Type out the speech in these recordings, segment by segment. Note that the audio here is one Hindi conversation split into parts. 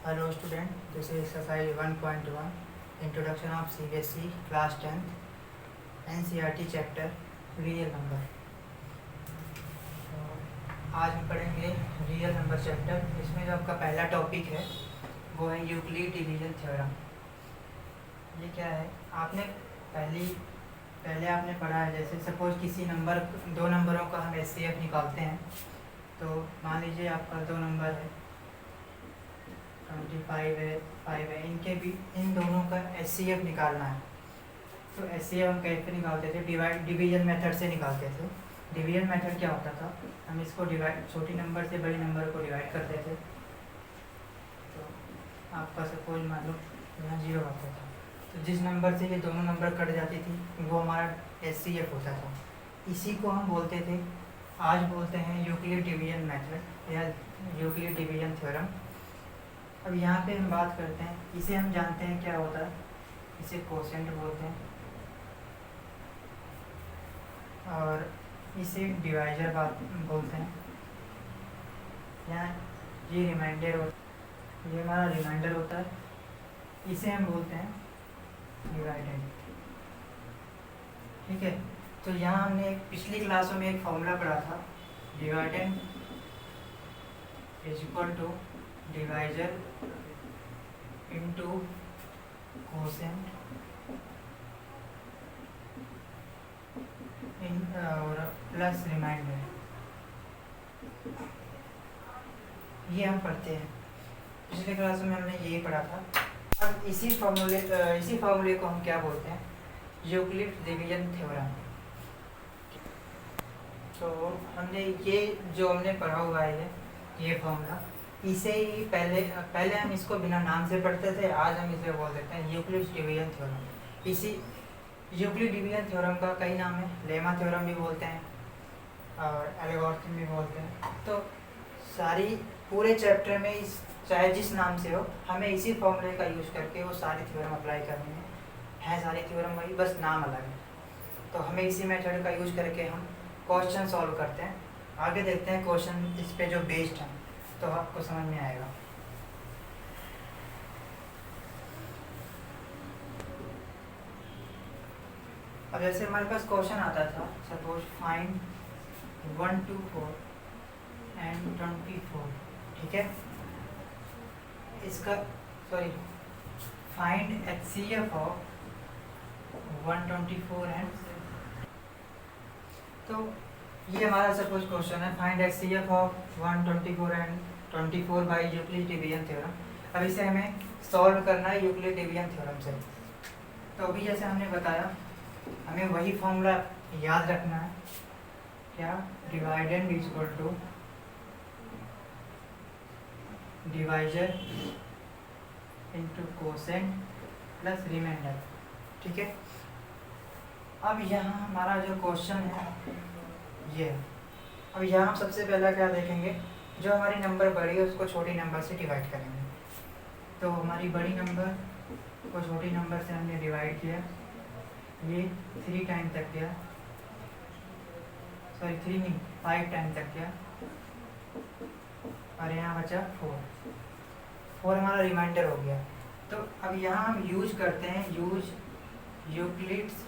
Hello student, this is exercise 1.1 Introduction of CBSE Class 10th NCERT Chapter Real Number। आज हम पढ़ेंगे रियल नंबर चैप्टर। इसमें जो आपका पहला टॉपिक है वो है यूक्लिड डिवीजन थ्योरम। ये क्या है? आपने पहले आपने पढ़ा है, जैसे सपोज किसी नंबर दो नंबरों का हम एचसीएफ निकालते हैं। तो मान लीजिए आपका दो नंबर है 25 है 5 है, इनके भी इन दोनों का एचसीएफ निकालना है। तो एचसीएफ हम कैसे निकालते थे? डिवीजन मेथड से निकालते थे। डिवीजन मेथड क्या होता था? हम इसको छोटी नंबर से बड़ी नंबर को डिवाइड करते थे। तो आपका सपोज मान लो यहाँ 0 आता था, तो जिस नंबर से ये दोनों नंबर कट जाती थी वो हमारा एचसीएफ होता था। इसी को हम बोलते थे, आज बोलते हैं यूक्लिड डिवीजन मेथड या यूक्लिड डिवीजन थ्योरम। अब यहाँ पे हम बात करते हैं, इसे हम जानते हैं क्या होता है, इसे कोसेंट बोलते हैं और इसे डिवाइजर बोलते हैं। यहाँ ये रिमाइंडर ये हमारा रिमाइंडर होता है, इसे हम बोलते हैं डिवाइडेंड। ठीक है, तो यहाँ हमने पिछली क्लासों में एक फॉर्मूला पढ़ा था, dividend is equal to divisor into quotient और प्लस रिमाइंडर। ये हम पढ़ते हैं, पिछले क्लास में हमने यही पढ़ा था। अब इसी फार्मूले को हम क्या बोलते हैं? Euclid division theorem. तो हमने ये जो हमने पढ़ा हुआ है ये फार्मूला, इसे ही पहले हम इसको बिना नाम से पढ़ते थे, आज हम इसे बोल देते हैं यूक्लिड डिवीजन थ्योरम। इसी यूक्लिड डिवीजन थ्योरम का कई नाम है, लेमा थ्योरम भी बोलते हैं और एल्गोरिथम भी बोलते हैं। तो सारी पूरे चैप्टर में इस चाहे जिस नाम से हो, हमें इसी फॉर्मूले का यूज़ करके वो सारी थ्योरम अप्लाई करनी है सारी थ्योरम वही, बस नाम अलग है। तो हमें इसी मेथड का यूज़ करके हम क्वेश्चन सॉल्व करते हैं। आगे देखते हैं क्वेश्चन इस पे जो बेस्ड है, तो आपको समझ में आएगा। अब जैसे हमारे पास क्वेश्चन आता था, सपोज फाइंड 1 2 4 एंड 24। ठीक है, इसका फाइंड एचसीएफ ऑफ 124 एंड, तो ये हमारा सपोज क्वेश्चन है, find HCF of 124 and 24 by Euclid division theorem. अब इसे हमें सॉल्व करना है यूक्लिड डिवीजन थ्योरम से। तो अभी जैसे हमने बताया, हमें वही फॉर्मूला याद रखना है, क्या? Dividend is equal to divisor into quotient plus remainder. ठीक है, अब यहाँ हमारा जो क्वेश्चन है ये, अब यहाँ हम सबसे पहला क्या देखेंगे, जो हमारी नंबर बड़ी है उसको छोटी नंबर से डिवाइड करेंगे। तो हमारी बड़ी नंबर को छोटी नंबर से हमने डिवाइड किया, ये 3 टाइम तक गया, 3 नहीं 5 टाइम तक गया और यहाँ बचा 4 हमारा रिमाइंडर हो गया। तो अब यहाँ हम यूज करते हैं यूक्लिड्स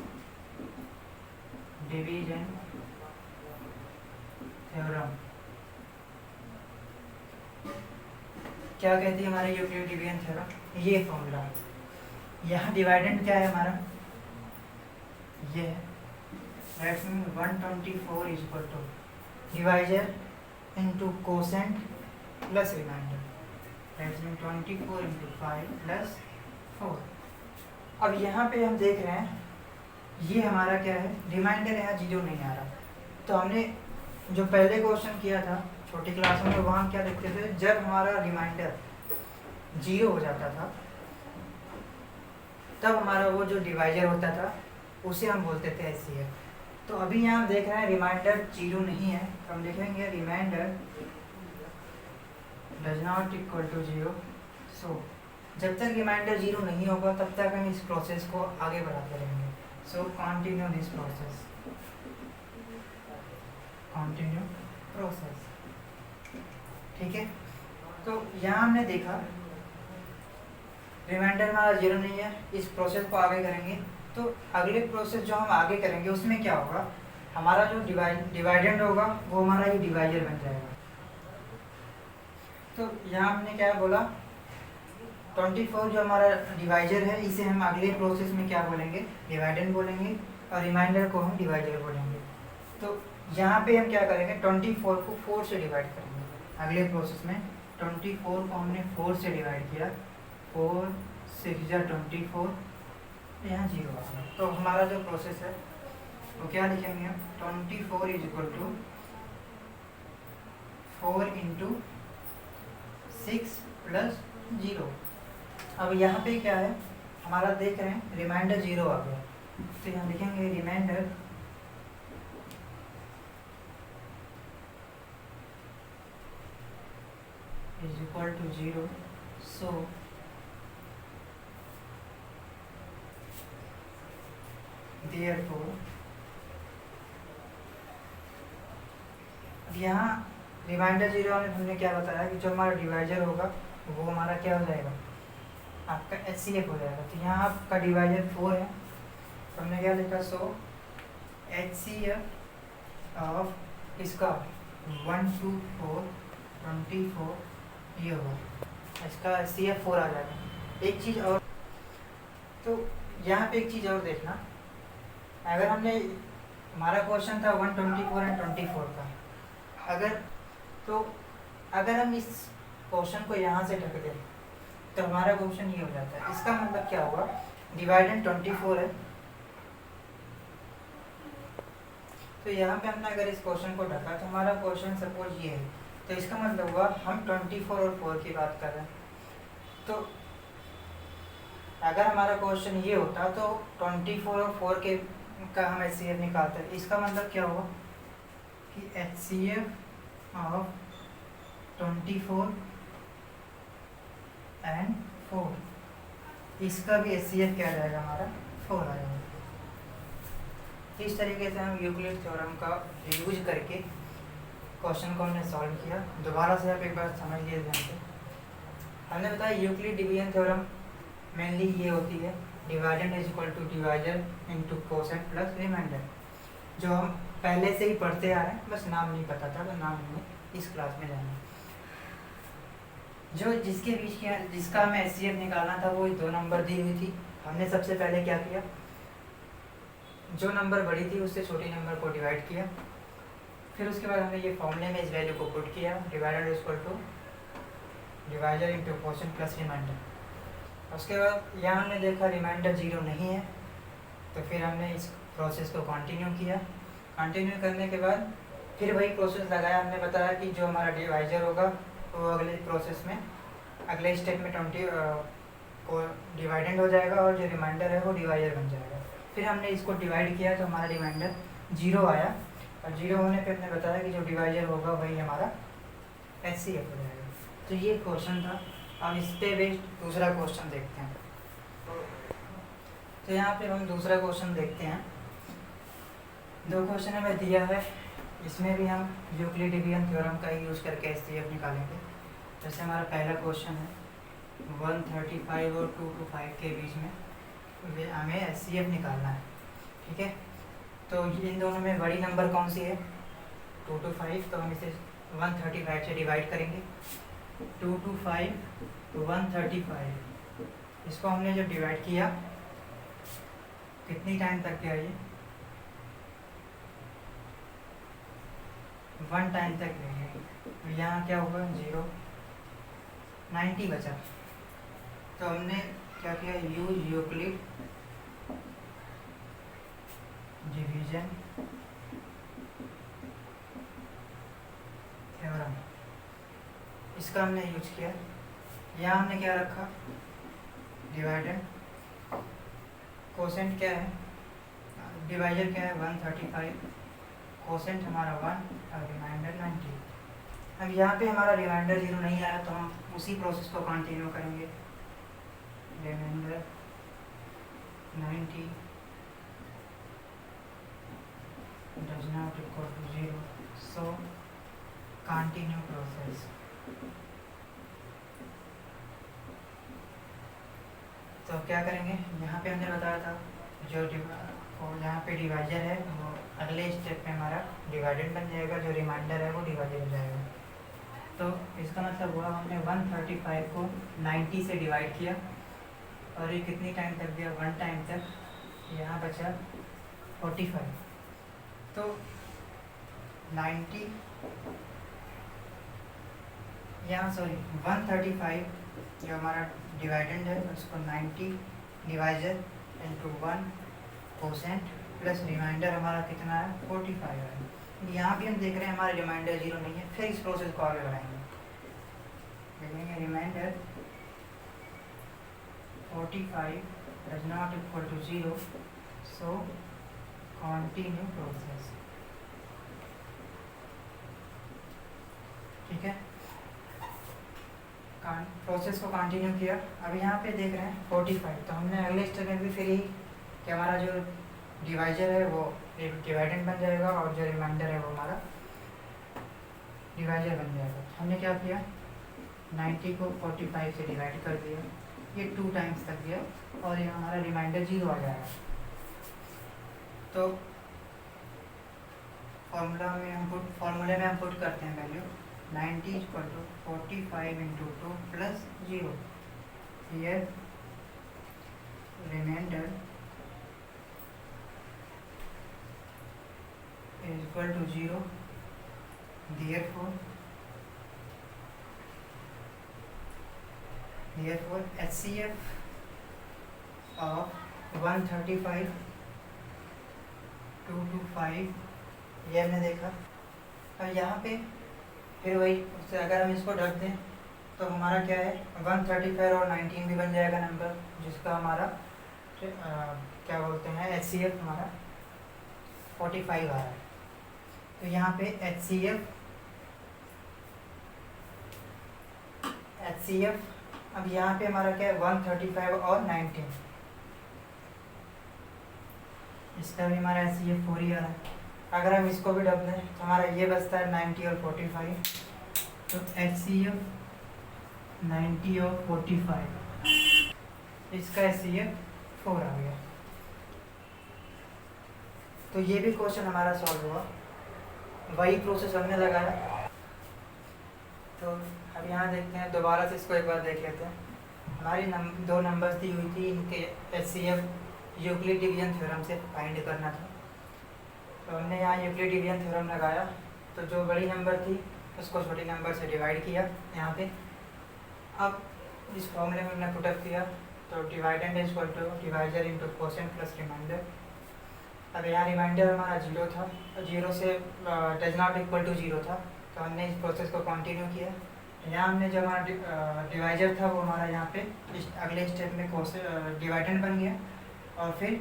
डिवीजन थ्योरम। क्या कहती है हमारी यूक्लिड डिवीजन थ्योरम? ये फॉर्मूला। यहाँ डिवाइडेंड क्या है हमारा? ये है, that's mean 124 is equal to divisor into quotient plus remainder, that's mean 24 into 5 plus 4। अब यहाँ पे हम देख रहे हैं ये हमारा क्या है, रिमाइंडर यहाँ 0 नहीं आ रहा। तो हमने जो पहले क्वेश्चन किया था छोटी क्लास में, वहाँ क्या देखते थे, जब हमारा रिमाइंडर 0 हो जाता था तब हमारा वो जो डिवाइजर होता था उसे हम बोलते थे एचसीएफ। तो अभी यहाँ देख रहे हैं रिमाइंडर 0 नहीं है, तो हम लिखेंगे remainder does not equal to 0। So जब तक रिमाइंडर 0 नहीं होगा तब तक हम इस प्रोसेस को आगे बढ़ाते रहेंगे। सो continue this process, continue process. ठीक है, तो यहाँ हमने देखा रिमाइंडर हमारा जीरो नहीं है, इस प्रोसेस को आगे करेंगे तो अगले प्रोसेस जो हम आगे करेंगे उसमें क्या होगा, हमारा जो डिवाइडेंड होगा वो हमारा ये डिवाइजर बन जाएगा। तो यहाँ हमने क्या बोला, 24 जो हमारा डिवाइजर है इसे हम अगले प्रोसेस में क्या बोलेंगे, डिवाइडेंड बोलेंगे, और रिमाइंडर को हम डिवाइजर बोलेंगे। तो यहाँ पे हम क्या करेंगे, 24 को 4 से डिवाइड करेंगे अगले प्रोसेस में। 24 को हमने 4 से डिवाइड किया, 4 6 या 24, यहाँ 0 आ गया। तो हमारा जो प्रोसेस है वो क्या लिखेंगे हम, 24 is equal to 4 into 6 plus 0। अब यहाँ पे क्या है हमारा, देख रहे हैं रिमाइंडर 0 आ गया, तो यहाँ लिखेंगे remainder is equal to 0, so therefore यहाँ रिमाइंडर 0 में हमने क्या बताया कि जो हमारा डिवाइजर होगा वो हमारा क्या हो जाएगा, आपका HCF हो जाएगा। तो यहाँ आपका डिवाइजर 4 है, तो हमने क्या लिखा, सो HCF ऑफ इसका 1 2 4 24 ये होगा, इसका HCF 4 आ जाएगा। एक चीज़ और, तो यहाँ पे एक चीज़ और देखना, अगर हमने, हमारा क्वेश्चन था 124 एंड 24 का, अगर हम इस क्वेश्चन को यहाँ से ढक दें तो हमारा क्वेश्चन ये हो जाता है। इसका मतलब क्या होगा, डिवाइडेंड 24 है, तो यहाँ पे हमने अगर इस क्वेश्चन को ढका तो हमारा क्वेश्चन सपोज ये है, तो इसका मतलब हुआ हम 24 और 4 की बात कर रहे हैं। तो अगर हमारा क्वेश्चन ये होता तो 24 और 4 के का हम HCF निकालते हैं। इसका मतलब क्या हुआ कि HCF ऑफ 24 एंड 4, इसका भी HCF क्या रहेगा हमारा, 4 आ जाएगा। इस तरीके से हम यूक्लिड थ्योरम का यूज करके क्वेश्चन को हमने सॉल्व किया। दोबारा से आप एक बार समझ लिए ध्यान से। हमने बताया यूक्लिड डिवीजन थ्योरम मेनली ये होती है, dividend is equal to divisor into quotient plus remainder, जो हम पहले से ही पढ़ते आ रहे हैं, बस नाम नहीं पता था, तो नाम हमें इस क्लास में जाना। जो जिसके बीच की जिसका हमें HCF निकालना था वो 2 नंबर दी हुई थी। हमने सबसे पहले क्या किया, जो नंबर बड़ी थी उससे छोटी नंबर को डिवाइड किया, फिर उसके बाद हमने ये फॉर्मूले में इस वैल्यू को पुट किया, divided is equal to divisor into quotient plus remainder. उसके बाद यहाँ हमने देखा रिमाइंडर 0 नहीं है, तो फिर हमने इस प्रोसेस को कंटिन्यू किया। कंटिन्यू करने के बाद फिर वही प्रोसेस लगाया। हमने बताया कि जो हमारा डिवाइजर होगा वो अगले प्रोसेस में, अगले स्टेप में 20 को डिवाइडेंड हो जाएगा, और जो रिमाइंडर है वो डिवाइजर बन जाएगा। फिर हमने इसको डिवाइड किया तो हमारा रिमाइंडर 0 आया, और 0 होने पे हमने बताया कि जो डिवाइजर होगा वही हमारा HCF हो जाएगा। तो ये क्वेश्चन था। अब इस पे बेस्ड दूसरा क्वेश्चन देखते हैं। तो यहाँ पे हम दूसरा क्वेश्चन देखते हैं। 2 क्वेश्चन हमें दिया है, इसमें भी हम यूक्लिड डिवीजन थ्योरम का यूज़ करके HCF निकालेंगे। जैसे हमारा पहला क्वेश्चन है 135 और 225 के बीच में हमें HCF निकालना है, ठीक है। तो इन दोनों में बड़ी नंबर कौन सी है, 2 to 5, तो हम इसे 135 से डिवाइड करेंगे। 2 to 5 to 135, इसको हमने जब डिवाइड किया कितनी टाइम तक गया, ये 1 टाइम तक गया। तो यहाँ क्या होगा 0, 90 बचा। तो हमने क्या किया, यूज यूक्लिड डिवीजन थ्योरम, इसका हमने यूज किया। यहाँ हमने क्या रखा, डिवाइडेड, कोसेंट क्या है, डिवाइजर क्या है 135, कोसेंट हमारा 1 और रिमाइंडर 90। अब यहाँ पे हमारा रिमाइंडर 0 नहीं आया, तो हम उसी प्रोसेस को कंटिन्यू करेंगे। Remainder 90 does not equal to 0, so continue process। तो क्या करेंगे, यहाँ पे हमने बताया था जो और यहाँ पे डिवाइजर है वो अगले स्टेप में हमारा डिवाइडेड बन जाएगा, जो रिमाइंडर है वो डिवाइडेड हो जाएगा। तो इसका मतलब हुआ हमने 135 को 90 से डिवाइड किया और ये कितनी टाइम तक दिया, 1 टाइम तक, यहाँ बचा 45। तो 90 यहाँ 135 जो हमारा डिवाइडेंड है उसको 90 डिवाइजर इंटू 1% प्लस रिमाइंडर हमारा कितना है 45 है। यहाँ भी हम देख रहे हैं हमारा रिमाइंडर 0 नहीं है, फिर इस प्रोसेस को आगे बढ़ाएंगे, देखेंगे reminder 45 does not equal to 0, so continue process। ठीक है, प्रोसेस को कंटिन्यू किया। अब यहाँ पे देख रहे हैं 45, तो हमने अगले स्टेप में भी फिर ही कि हमारा जो डिवाइजर है वो डिवाइडेंड बन जाएगा और जो रिमाइंडर है वो हमारा डिवाइजर बन जाएगा। हमने क्या किया, 90 को 45 से डिवाइड कर दिया, ये 2 टाइम्स तक दिया और ये हमारा रिमाइंडर 0 आ जाएगा। तो फॉर्मूले में हम पुट करते हैं value 90 equal to 45 into 2 plus 0। Here remainder is equal to 0, therefore HCF of 135 225 ये हमने देखा। और यहाँ पे फिर वही उससे अगर हम इसको ढक दें तो हमारा क्या है 135 और 19 भी बन जाएगा नंबर, जिसका हमारा क्या बोलते हैं HCF हमारा 45 आ रहा है। तो यहाँ पे HCF अब यहाँ पे हमारा क्या है 135 और 19, इसका भी हमारा HCF 4 ही आ रहा है। अगर हम इसको भी ढक दें तो हमारा ये बचता है 90 और 45, तो HCF 90 और 45, इसका HCF 4 आ गया। तो ये भी क्वेश्चन हमारा सॉल्व हुआ, वही प्रोसेस हमने लगाया। तो अब यहाँ देखते हैं, दोबारा से इसको एक बार देख लेते हैं। हमारी दो नंबर्स दी हुई थी, इनके HCF यूक्लिड डिवीजन थ्योरम से फाइंड करना था। तो हमने यहाँ यूक्लिड डिवीजन थ्योरम लगाया, तो जो बड़ी नंबर थी उसको छोटी नंबर से डिवाइड किया यहाँ पे। अब इस फॉर्मूले में हमने पुटअप किया, तो dividend is equal to divisor into quotient plus remainder. अब यहाँ रिमाइंडर हमारा 0 था, 0 से डज नॉट इक्वल टू 0 था, तो हमने इस प्रोसेस को कंटिन्यू किया। यहाँ हमने जो हमारा डिवाइजर था वो हमारा यहाँ पे अगले स्टेप में डिवाइडेंड बन गया, और फिर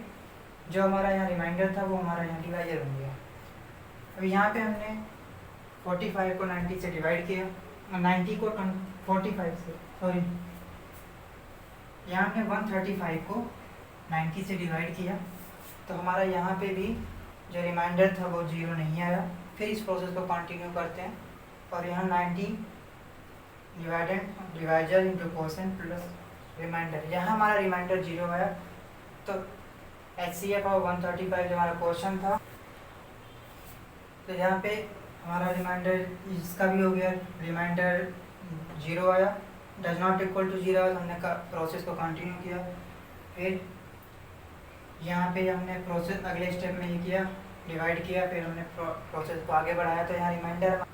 जो हमारा यहाँ रिमाइंडर था वो हमारा यहाँ डिवाइजर बन गया। अब यहाँ पे हमने 45 को 90 से डिवाइड किया, 90 को 45 से सॉरी यहाँ हमने 135 को 90 से डिवाइड किया, तो हमारा यहाँ पे भी जो रिमाइंडर था वो 0 नहीं आया। फिर इस प्रोसेस को कंटिन्यू करते हैं, और यहाँ 90 divisor into quotient plus remainder, यहाँ हमारा रिमाइंडर 0 आया। तो HCF और 135 जो हमारा क्वेश्चन था, तो यहाँ पे हमारा रिमाइंडर इसका भी हो गया, रिमाइंडर 0 आया, डज नॉट इक्वल टू 0 आया। हमने प्रोसेस को कंटिन्यू किया। फिर यहाँ पे हमने प्रोसेस अगले स्टेप में ये किया, डिवाइड किया, फिर हमने प्रोसेस को आगे बढ़ाया। तो यहाँ रिमाइंडर,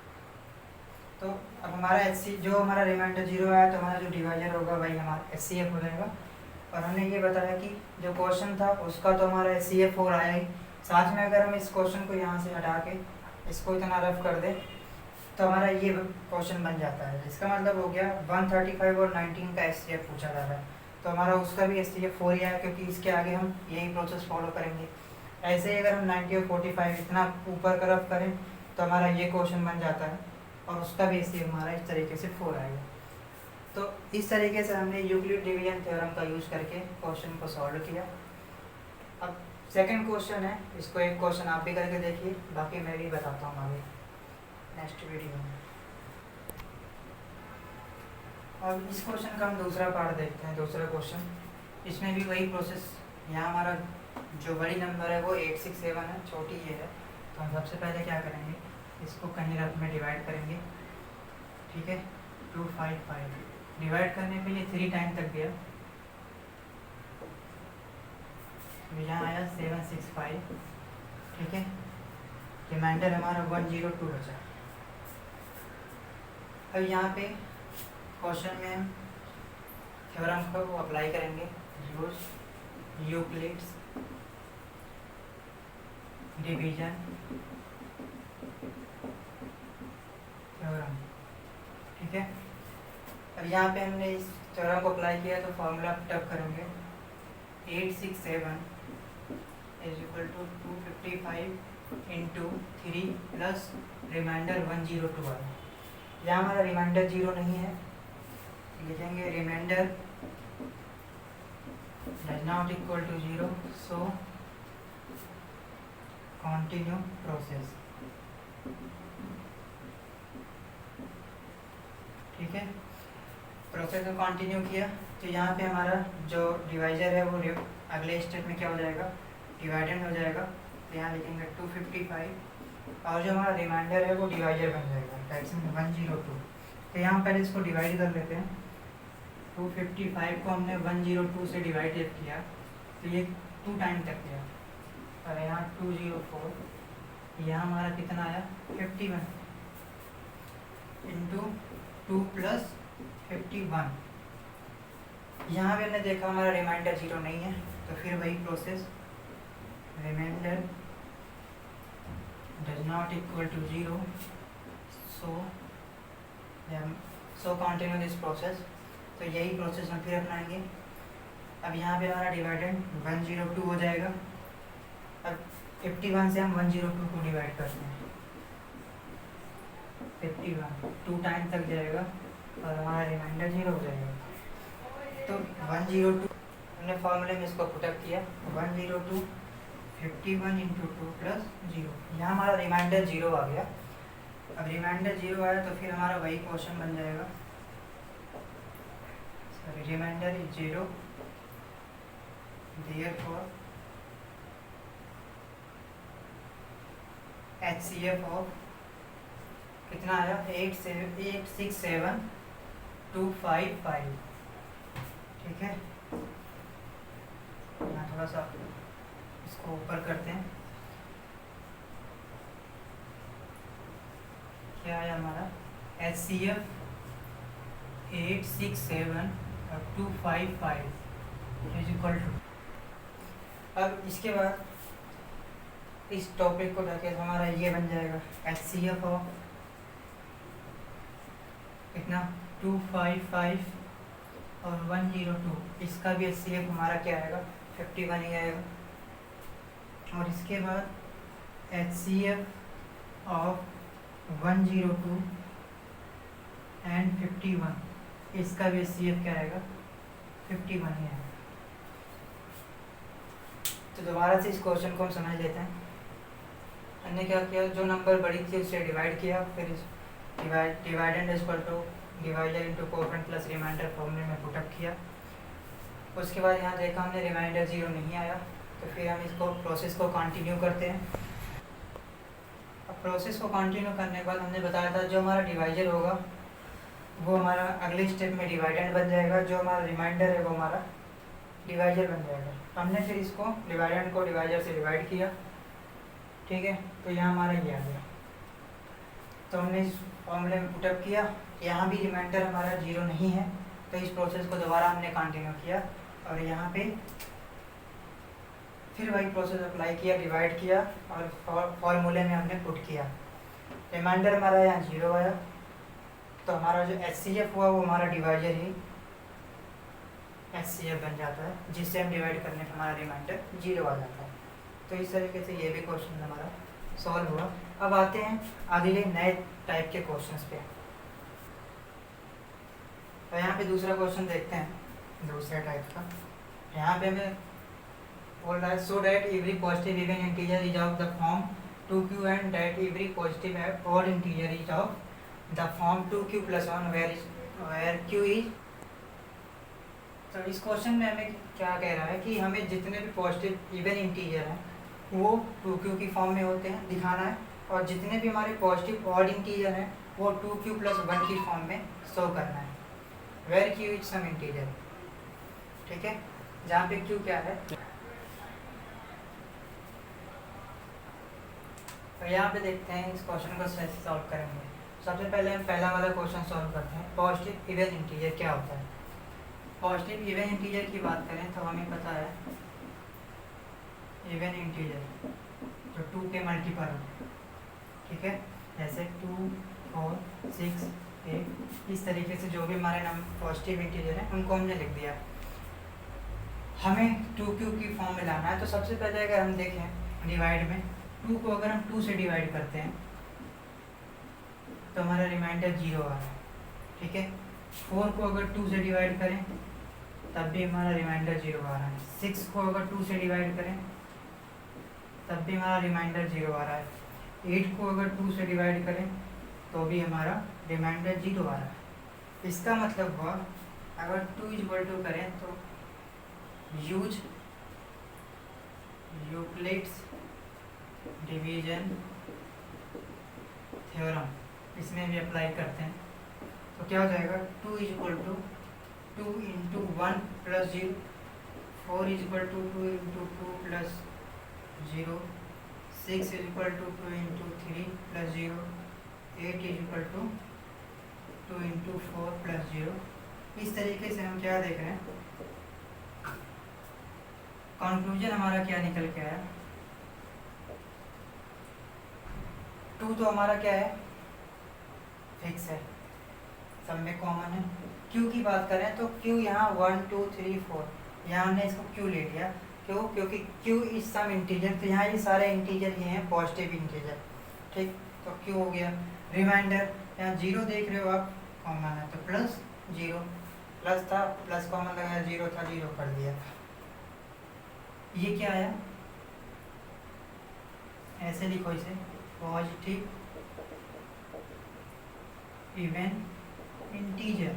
तो अब हमारा जो हमारा रिमाइंडर 0 आया, तो हमारा जो डिवाइजर होगा वही हमारा HCF हो जाएगा। और हमने ये बताया कि जो क्वेश्चन था उसका तो हमारा HCF 4 आया ही, साथ में अगर हम इस क्वेश्चन को यहाँ से हटा के इसको इतना रफ कर दें तो हमारा ये क्वेश्चन बन जाता है। इसका मतलब हो गया 135 और 19 का HCF पूछा जा रहा है, तो हमारा उसका भी HCF 4 ही आया, क्योंकि इसके आगे हम यही प्रोसेस फॉलो करेंगे। ऐसे ही अगर हम 90 और 45 इतना ऊपर का रफ करें तो हमारा ये क्वेश्चन बन जाता है, और उसका भी HCF हमारा इस तरीके से 4 आएगा। तो इस तरीके से हमने यूक्लिड डिवीजन थ्योरम का यूज़ करके क्वेश्चन को सॉल्व किया। अब सेकंड क्वेश्चन है, इसको एक क्वेश्चन आप भी करके देखिए, बाकी मैं भी बताता हूँ आगे नेक्स्ट वीडियो में। अब इस क्वेश्चन का हम दूसरा पार्ट देखते हैं, दूसरा क्वेश्चन। इसमें भी वही प्रोसेस, यहाँ हमारा जो बड़ी नंबर है वो 867 है, छोटी ये है, तो हम सबसे पहले क्या करेंगे, इसको कहीं रफ में डिवाइड करेंगे, ठीक है। 255 डिवाइड करने पे ये 3 टाइम तक गया, तो यहाँ आया 765, ठीक है। रिमाइंडर हमारा 102 बचा। अब यहाँ पे क्वेश्चन में हम थ्योरम को अप्लाई करेंगे, यूज यूक्लिड्स डिवीजन थ्योरम, ठीक है। अब यहाँ पे हमने इस थ्योरम को अप्लाई किया तो फॉर्मूला पुटअप करेंगे, 867 is equal to 255 into 3 plus remainder 102 है। यहाँ हमारा रिमाइंडर 0 नहीं है, लिखेंगे remainder does not equal to 0, so continue process, ठीक है। प्रोसेस को कंटिन्यू किया तो यहाँ पे हमारा जो डिवाइजर है वो अगले स्टेप में क्या हो जाएगा, डिवाइडेंड हो जाएगा, तो यहाँ लिखेंगे 255 और जो हमारा रिमाइंडर है वो डिवाइजर बन जाएगा, दैट्स 102। तो यहाँ पहले इसको डिवाइड कर लेते हैं, 255 को हमने 102 से डिवाइड जब किया तो ये 2 टाइम तक गया, और यहाँ 204, यहाँ हमारा कितना आया 51 इंटू 2 प्लस 51। यहाँ भी हमने देखा हमारा रिमाइंडर 0 नहीं है, तो फिर वही process, remainder does not equal to 0, so continue this process. तो यही प्रोसेस हम फिर अपनाएंगे। अब यहाँ पे हमारा डिवाइडेंड 102 हो जाएगा। अब 51 से हम 102 को डिवाइड करते हैं, 51 2 टाइम तक जाएगा और हमारा रिमाइंडर 0 हो जाएगा। तो 102 हमने फॉर्मूले में इसको पुटअप किया, 102 51 इंटू 2 प्लस 0, यहाँ हमारा रिमाइंडर 0 आ गया। अब रिमाइंडर 0 आया तो फिर हमारा वही क्वेश्चन बन जाएगा, sorry remainder is 0, therefore HCF of कितना आया 867,255, ठीक है। यहाँ थोड़ा सा इसको ऊपर करते हैं, क्या आया हमारा HCF 867,255 इज इक्वल टू। अब इसके बाद इस टॉपिक को रखे तो हमारा ये बन जाएगा HCF ऑफ कितना 255 और 102, इसका भी HCF हमारा क्या आएगा 51 ही आएगा। और इसके बाद HCF ऑफ 102 एंड 51, इसका भी HCF क्या आएगा 51 ही आएगा। तो दोबारा से इस क्वेश्चन को हम समझ लेते हैं। हमने क्या किया, जो नंबर बड़ी थी उससे डिवाइड किया, फिर इस dividend is equal to divider into coefficient plus remainder फॉर्मूले में पुटअप किया। उसके बाद यहाँ देखा हमने रिमाइंडर 0 नहीं आया, तो फिर हम इसको प्रोसेस को कंटिन्यू करते हैं। अब प्रोसेस को कंटिन्यू करने के बाद हमने बताया था जो हमारा डिवाइजर होगा वो हमारा अगले स्टेप में डिवाइडेंड बन जाएगा, जो हमारा रिमाइंडर है वो हमारा डिवाइजर बन जाएगा। हमने फिर इसको डिवाइडेंड को डिवाइजर से डिवाइड किया, ठीक है। तो यहाँ हमारा ये आ गया, तो हमने इस फॉर्मूले में पुटअप किया। यहाँ भी रिमाइंडर हमारा 0 नहीं है, तो इस प्रोसेस को दोबारा हमने कंटिन्यू किया और यहाँ पे फिर वही प्रोसेस अप्लाई किया, डिवाइड किया और फॉर्मूले में हमने पुट किया। रिमाइंडर हमारा यहाँ 0 आया, तो हमारा जो HCF हुआ वो हमारा डिवाइजर ही HCF बन जाता है, जिससे हम डिवाइड करने पर हमारा रिमाइंडर 0 आ जाता है। तो इस तरीके से ये भी क्वेश्चन हमारा सॉल्व हुआ। अब आते हैं अगले नए टाइप के क्वेश्चंस पे। तो यहाँ पे दूसरा क्वेश्चन देखते हैं, दूसरे टाइप का। यहाँ पे हमें बोल रहा है so that every positive even integer is of the form 2q and that every positive odd integer is of the form 2q + 1 where q is तो इस क्वेश्चन में हमें क्या कह रहा है कि हमें जितने भी पॉजिटिव इवन इंटीजर हैं वो 2q की फॉर्म में होते हैं दिखाना है, और जितने भी हमारे पॉजिटिव ऑड इंटीजर हैं वो 2q + 1 की फॉर्म में शो करना है, where q is some integer. ठीक है, जहाँ पे q क्या है। तो यहाँ पे देखते हैं इस क्वेश्चन को कैसे सॉल्व करेंगे। सबसे पहले हम पहला वाला क्वेश्चन सॉल्व करते हैं, पॉजिटिव इवन इंटीजर क्या होता है। पॉजिटिव इवन इंटीजर की बात करें तो हमें पता है इवन इंटीजर जो 2 के मल्टीपल हो, ठीक है, जैसे 2, 4, 6, 8, इस तरीके से जो भी हमारे नाम पॉजिटिव इंटीजर हैं उनको हमने लिख दिया। हमें 2q की फॉर्म में लाना है। तो सबसे पहले अगर हम देखें डिवाइड में, 2 को अगर हम 2 से डिवाइड करते हैं तो हमारा रिमाइंडर 0 आ रहा है। ठीक है, 4 को अगर 2 से डिवाइड करें तब भी हमारा रिमाइंडर 0 आ रहा है। 6 को अगर 2 से डिवाइड करें तब भी हमारा रिमाइंडर 0 आ रहा है। 8 को अगर 2 से डिवाइड करें तो भी हमारा रिमाइंडर 0 आ रहा है। इसका मतलब हुआ अगर 2 = करें तो यूज यूक्लिड्स डिवीजन थ्योरम, इसमें भी अप्लाई करते हैं तो क्या हो जाएगा, 2 = 2 × 1 + 0, 4 = 2 × 2 + 0, 6 = 2 × 3 + 0, 8 = 2 × 4 + 0। इस तरीके से हम क्या देख रहे हैं, कंक्लूजन हमारा क्या निकल के आया। 2 तो हमारा क्या है, फिक्स है, सब में कॉमन है। q की बात करें तो q यहाँ 1, 2, 3, 4, यहाँ हमने इसको q ले लिया। क्यों? क्योंकि q इज सम इंटीजर, तो यहाँ ये सारे इंटीजर ये हैं पॉजिटिव इंटीजर। ठीक, तो q हो गया। रिमाइंडर यहाँ 0 देख रहे हो आप, कॉमन है तो +0, प्लस था प्लस कॉमन लगाया, 0 था 0 कर दिया। ये क्या आया, ऐसे लिखो इसे, पॉजिटिव इवन इंटीजर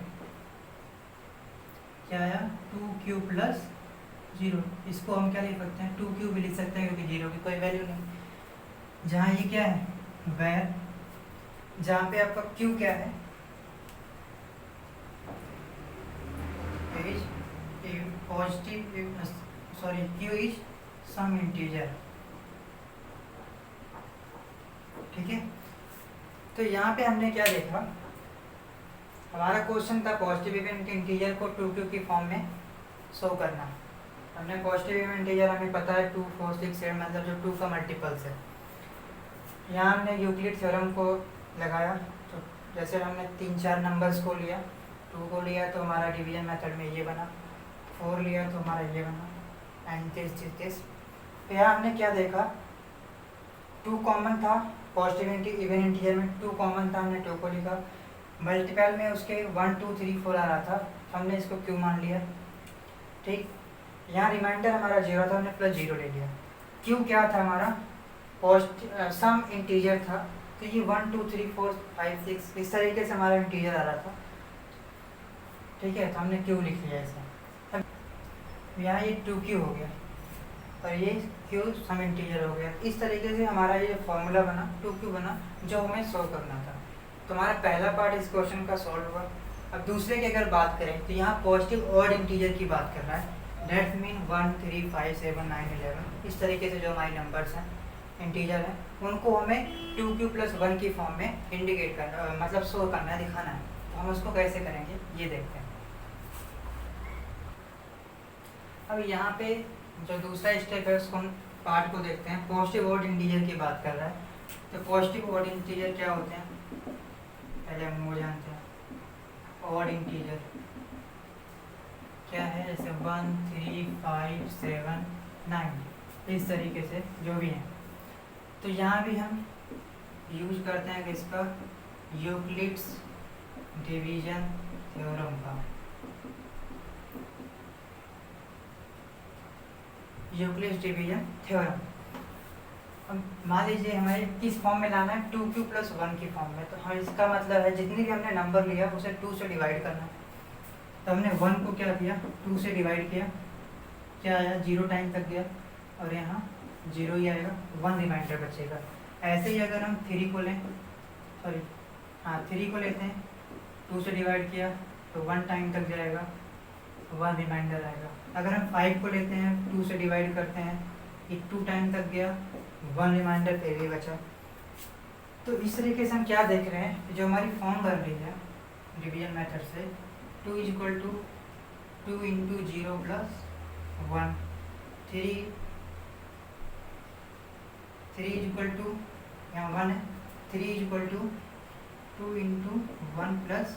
क्या आया, 2q + 0। इसको हम क्या लिख सकते हैं, 2q भी लिख सकते हैं क्योंकि 0 की कोई वैल्यू नहीं। जहाँ ये क्या है, वेयर, जहाँ पे आपका q क्या है, positive, sorry q is some integer. ठीक है, तो यहाँ पे हमने क्या देखा, हमारा क्वेश्चन था पॉजिटिव इवन इंटीजर को 2q की फॉर्म में शो करना। हमने पॉजिटिव इवन इंटीजर हमें पता है 2, 4, 6, 7, मतलब जो 2 का मल्टीपल्स है। यहाँ हमने यूक्लिड थ्योरम को लगाया, तो जैसे हमने 3-4 नंबर्स को लिया, 2 को लिया तो हमारा डिवीजन मेथड में ये बना, 4 लिया तो हमारा ये बना, एंड दिस। तो यहाँ हमने क्या देखा, 2 कॉमन था पॉजिटिव इवन इंटीजर में, 2 कॉमन था, हमने 2 को लिखा। मल्टीपल में उसके 1, 2, 3, 4 आ रहा था, हमने इसको q मान लिया। ठीक, यहाँ रिमाइंडर हमारा 0 था, हमने +0 ले लिया। q क्या था हमारा, पॉजिटिव सम इंटीजर था, तो ये 1, 2, 3, 4, 5, 6 इस तरीके से हमारा इंटीजर आ रहा था। ठीक है, तो हमने q लिख लिया इसे। यहाँ ये 2q हो गया और ये q सम इंटीजर हो गया। इस तरीके से हमारा ये फॉर्मूला बना, 2q बना, जो हमें सॉल्व करना था। तो हमारा पहला पार्ट इस क्वेश्चन का सॉल्व हुआ। अब दूसरे की अगर बात करें तो यहाँ पॉजिटिव ऑड इंटीजर की बात कर रहा है, डेट मीन 1, 3, 5, 7, 9, 11 इस तरीके से जो हमारे नंबर्स हैं इंटीजर हैं, उनको हमें 2q + 1 की फॉर्म में इंडिकेट करना, मतलब शो करना है, दिखाना है। तो हम उसको कैसे करेंगे ये देखते हैं। अब यहाँ पे जो दूसरा स्टेप है उसको हम पार्ट को देखते हैं। पॉजिटिव ऑड इंटीजर की बात कर रहा है, तो पॉजिटिव ऑड इंटीजर क्या होते हैं पहले हम वो जानते हैं। ऑड इंटीजर क्या है, जैसे 1, 3, 5, 7, 9 इस तरीके से जो भी हैं। तो यहाँ भी हम यूज करते हैं किसका, यूक्लिड्स डिवीजन थ्योरम का। यूक्लिड्स डिवीजन थ्योरम, मान लीजिए हमें किस फॉर्म में लाना है, 2q + 1 की फॉर्म में। तो हम इसका मतलब है जितनी भी हमने नंबर लिया उसे 2 से डिवाइड करना है। तो हमने 1 को क्या किया, 2 से डिवाइड किया, क्या आया 0 टाइम तक गया और यहाँ 0 ही आएगा, 1 रिमाइंडर बचेगा। ऐसे ही अगर हम 3 को लें, सॉरी हाँ 3 को लेते हैं, 2 से डिवाइड किया तो 1 टाइम तक जाएगा, 1 रिमाइंडर आएगा। अगर हम 5 को लेते हैं, 2 से डिवाइड करते हैं, ये 2 टाइम तक गया, 1 रिमाइंडर फिर भी बचा। तो इस तरीके से हम क्या देख रहे हैं, जो हमारी फॉर्म बन रही है डिवीजन मेथड से, 2 = 2 × 0 + 1, 3 = यहाँ 1 है, 3 = 2 × 1 +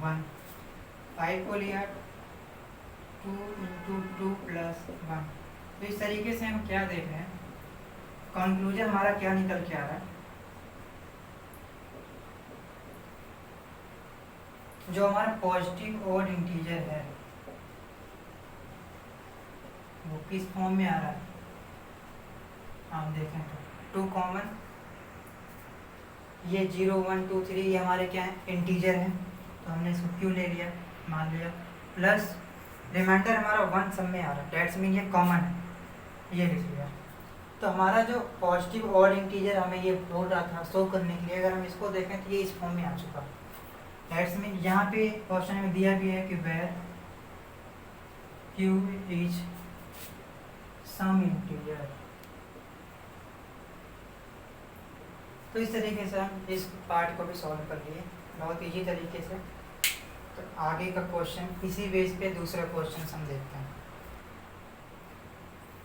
1, 5 को लिया 2 × 2 + 1। तो इस तरीके से हम क्या देख रहे हैं, कंक्लूजन हमारा क्या निकल के आ रहा है, जो हमारा पॉजिटिव ऑड इंटीजर है वो किस फॉर्म में आ रहा है, हम देखें तो 2 कॉमन, ये 0 1 2 3 ये हमारे क्या है, इंटीजर हैं, तो हमने इसको क्यों ले लिया, मान लिया, प्लस रिमाइंडर हमारा 1 सब में आ रहा है, डेट्स मीन ये कॉमन है, ये लिख लिया। तो हमारा जो पॉजिटिव ऑड इंटीजर हमें ये बोल रहा था शो करने के लिए, अगर हम इसको देखें तो ये इस फॉर्म में आ चुका। डेट्स मीन यहाँ पे क्वेश्चन में दिया भी है कि where q is some integer. तो इस तरीके से हम इस पार्ट को भी सॉल्व कर लिए बहुत इजी तरीके से। तो आगे का क्वेश्चन इसी बेस पे दूसरा क्वेश्चन हम देखते हैं।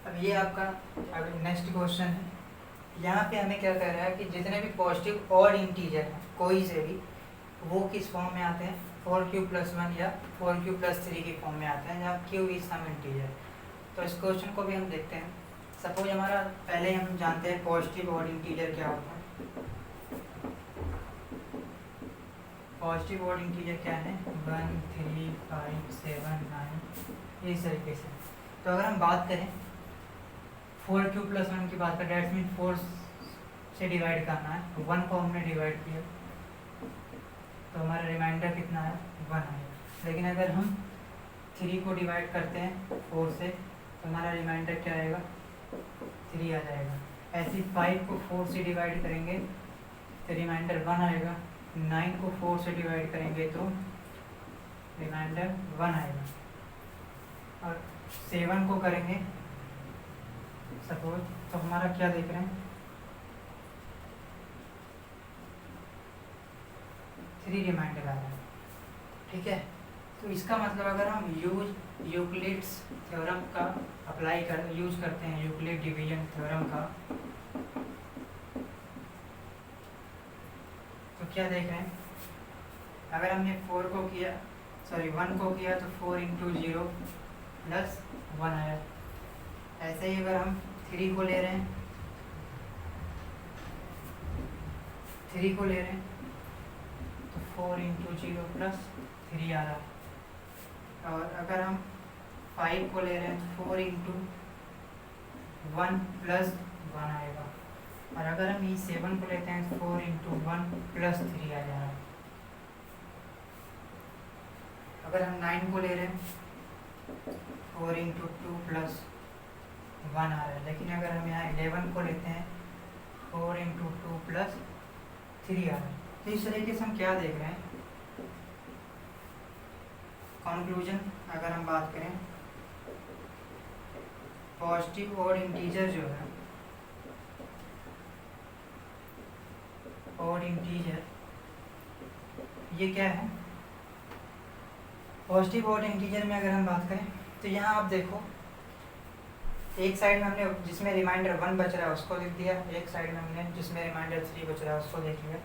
अब ये आपका अगर नेक्स्ट क्वेश्चन है, यहाँ पे हमें क्या कह रहा है कि जितने भी पॉजिटिव ऑड इंटीजर हैं कोई से भी, वो किस फॉर्म में आते हैं, 4q + 1 या 4q + 3 की फॉर्म में आते हैं, जहाँ q इज सम इंटीजर। तो इस क्वेश्चन को भी हम देखते हैं। सपोज हमारा पहले हम जानते हैं पॉजिटिव ऑड इंटीजर क्या होता है। पॉजिटिव ऑड इंटीजर क्या है, 1 3 5 7 9, इस तरीके से। तो अगर हम बात करें 4q + 1 की बात करें, डेट्स मीन 4 से डिवाइड करना है, 1 को हमने डिवाइड किया तो हमारा रिमाइंडर कितना है, 1 आएगा। लेकिन अगर हम 3 को डिवाइड करते हैं 4 से तो हमारा रिमाइंडर क्या आएगा, 3 आ जाएगा। ऐसे 5 को 4 से डिवाइड करेंगे तो रिमाइंडर 1 आएगा, 9 को 4 से डिवाइड करेंगे तो रिमाइंडर 1 आएगा, और 7 को करेंगे सपोज तो हमारा क्या देख रहे हैं, 3 रिमाइंडर आ रहा है। ठीक है, तो इसका मतलब अगर हम यूक्लिड्स थ्योरम का यूज करते हैं, यूक्लिड डिवीजन थ्योरम का, तो क्या देख रहे हैं, अगर हमने 1 को किया तो 4 × 0 + 1 आया। ऐसे ही अगर हम 3 को ले रहे हैं, 3 को ले रहे हैं तो 4 × 0 + 3 आ रहा है। और अगर हम 5 को ले रहे हैं तो 4 × 1 + 1 आएगा। और अगर हम ये 7 को लेते हैं तो 4 × 1 + 3 आ जा रहा है। अगर हम 9 को ले रहे हैं 4 × 2 + 1 आ रहा है। लेकिन अगर हम यहाँ 11 को लेते हैं 4 × 2 + 3 आ रहा है। तो इस तरीके से हम क्या देख रहे हैं, कंक्लूजन अगर हम बात करें, पॉजिटिव ऑड इंटीजर जो है, ऑड इंटीजर ये क्या है, पॉजिटिव ऑड इंटीजर में अगर हम बात करें तो यहाँ आप देखो, एक साइड में हमने जिसमें रिमाइंडर 1 बच रहा है उसको लिख दिया, एक साइड में हमने जिसमें रिमाइंडर 3 बच रहा है उसको देख लिया।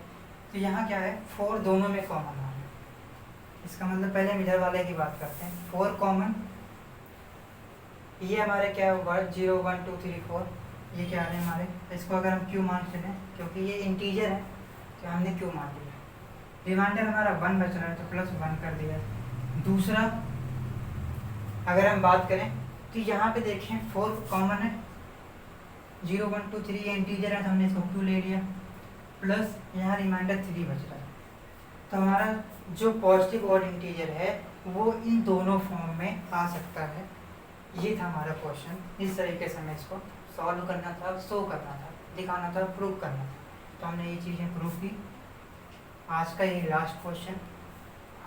तो यहाँ क्या है, 4 दोनों में कॉमन आ रहा है। इसका मतलब पहले हम इधर वाले की बात करते हैं, 4 कॉमन, ये हमारे क्या होगा 0 1 2 3 4, ये क्या आ रहे हैं हमारे, इसको अगर हम क्यू मान लें क्योंकि ये इंटीजर है तो हमने क्यू मान लिया। रिमाइंडर हमारा 1 बच रहा है तो +1 कर दिया। दूसरा अगर हम बात करें तो यहाँ पे देखें 4 कॉमन है, 0 1 2 3 ये इंटीजर है तो हमने इसको क्यू ले लिया, प्लस यहाँ रिमाइंडर 3 बच रहा है। तो हमारा जो पॉजिटिव ऑड इंटीजर है वो इन दोनों फॉर्म में आ सकता है। ये था हमारा क्वेश्चन। इस तरीके से हमें इसको सॉल्व करना था, शो करना था, दिखाना था, प्रूव करना था। तो हमने ये चीज़ें प्रूव की। आज का ये लास्ट क्वेश्चन,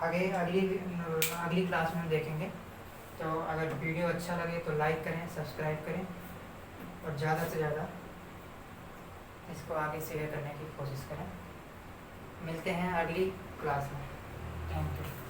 आगे अगली क्लास में हम देखेंगे। तो अगर वीडियो अच्छा लगे तो लाइक करें, सब्सक्राइब करें और ज़्यादा से ज़्यादा इसको आगे शेयर करने की कोशिश करें। मिलते हैं अगली क्लास में। Thank you.